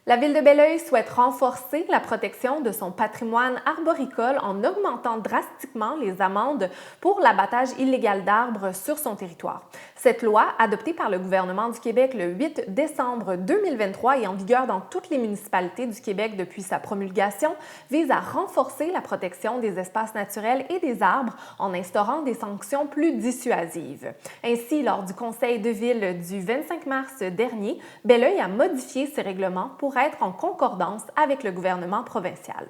La ville de Belleuil souhaite renforcer la protection de son patrimoine arboricole en augmentant drastiquement les amendes pour l'abattage illégal d'arbres sur son territoire. Cette loi, adoptée par le gouvernement du Québec le 8 décembre 2023 et en vigueur dans toutes les municipalités du Québec depuis sa promulgation, vise à renforcer la protection des espaces naturels et des arbres en instaurant des sanctions plus dissuasives. Ainsi, lors du conseil de ville du 25 mars dernier, Belleuil a modifié ses règlements pour être en concordance avec le gouvernement provincial.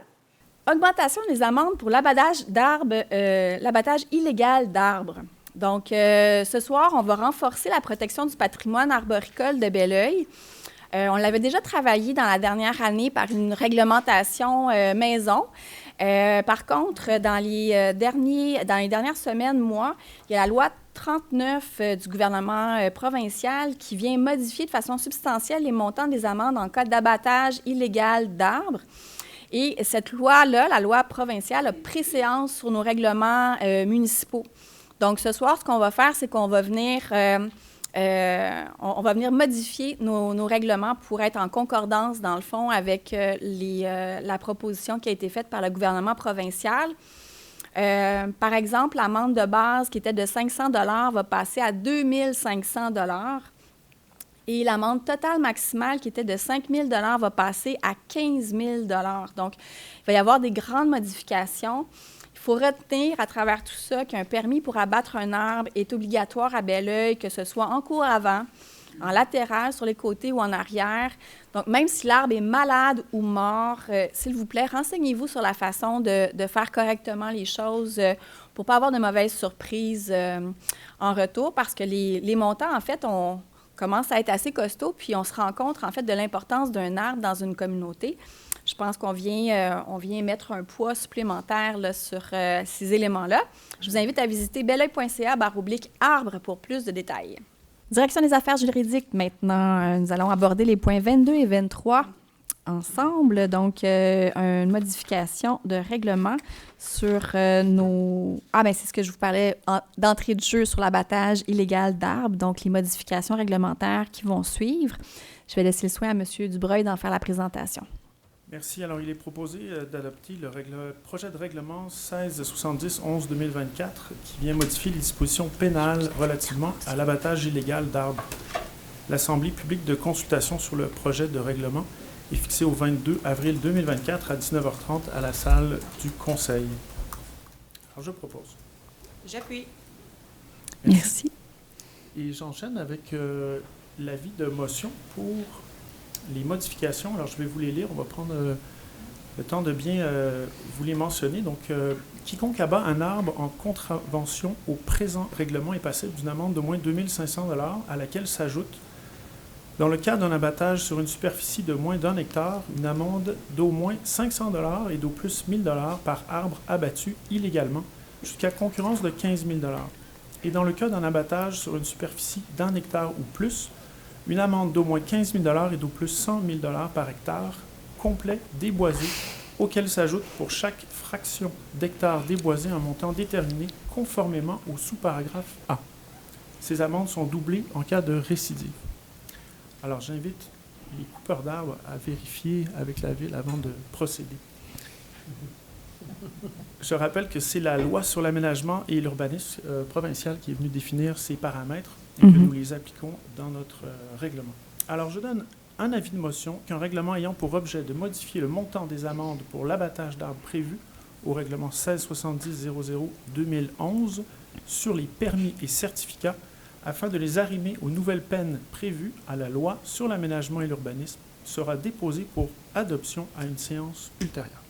Augmentation des amendes pour l'abattage d'arbres, l'abattage illégal d'arbres. Donc, ce soir, on va renforcer la protection du patrimoine arboricole de Belleuil. On l'avait déjà travaillé dans la dernière année par une réglementation maison. Par contre, dans les dernières semaines, mois, il y a la loi 39 du gouvernement provincial qui vient modifier de façon substantielle les montants des amendes en cas d'abattage illégal d'arbres. Et cette loi-là, la loi provinciale, a préséance sur nos règlements municipaux. Donc, ce soir, ce qu'on va faire, c'est qu'on va venir, on va venir modifier nos règlements pour être en concordance, dans le fond, avec la proposition qui a été faite par le gouvernement provincial. Par exemple, l'amende de base qui était de 500 $ va passer à 2 500 $ et l'amende totale maximale qui était de 5 000 $ va passer à 15 000 $. Donc, il va y avoir des grandes modifications. Il faut retenir à travers tout ça qu'un permis pour abattre un arbre est obligatoire à Belleuil, que ce soit en cours avant, en latéral, sur les côtés ou en arrière. Donc, même si l'arbre est malade ou mort, s'il vous plaît, renseignez-vous sur la façon de faire correctement les choses pour ne pas avoir de mauvaises surprises en retour, parce que les montants, en fait, commencent à être assez costauds, puis on se rend compte, en fait, de l'importance d'un arbre dans une communauté. Je pense qu'on vient mettre un poids supplémentaire là, sur ces éléments-là. Je vous invite à visiter belleuil.ca/arbre pour plus de détails. Direction des affaires juridiques, maintenant. Nous allons aborder les points 22 et 23 ensemble. Donc, une modification de règlement sur nos... c'est ce que je vous parlais d'entrée de jeu sur l'abattage illégal d'arbres, donc les modifications réglementaires qui vont suivre. Je vais laisser le soin à M. Dubreuil d'en faire la présentation. Merci. Alors, il est proposé d'adopter le projet de règlement 1670-11-2024 qui vient modifier les dispositions pénales relativement à l'abattage illégal d'arbres. L'Assemblée publique de consultation sur le projet de règlement est fixée au 22 avril 2024 à 19h30 à la salle du Conseil. Alors, je propose. J'appuie. Merci. Et j'enchaîne avec l'avis de motion pour les modifications. Alors, je vais vous les lire. On va prendre le temps de bien vous les mentionner. Donc, quiconque abat un arbre en contravention au présent règlement est passible d'une amende d'au moins 2 500 $ à laquelle s'ajoute, dans le cas d'un abattage sur une superficie de moins d'1 hectare, une amende d'au moins 500 $ et d'au plus 1 000 $ par arbre abattu illégalement, jusqu'à concurrence de 15 000 $. Et dans le cas d'un abattage sur une superficie d'1 hectare ou plus, une amende d'au moins 15 000 $ et d'au plus 100 000 $ par hectare complet déboisé, auquel s'ajoute pour chaque fraction d'hectare déboisé un montant déterminé conformément au sous-paragraphe A. Ces amendes sont doublées en cas de récidive. Alors, j'invite les coupeurs d'arbres à vérifier avec la Ville avant de procéder. Je rappelle que c'est la loi sur l'aménagement et l'urbanisme provincial qui est venue définir ces paramètres et que nous les appliquons dans notre règlement. Alors, je donne un avis de motion qu'un règlement ayant pour objet de modifier le montant des amendes pour l'abattage d'arbres prévu au règlement 1670-00-2011 sur les permis et certificats afin de les arrimer aux nouvelles peines prévues à la loi sur l'aménagement et l'urbanisme sera déposé pour adoption à une séance ultérieure.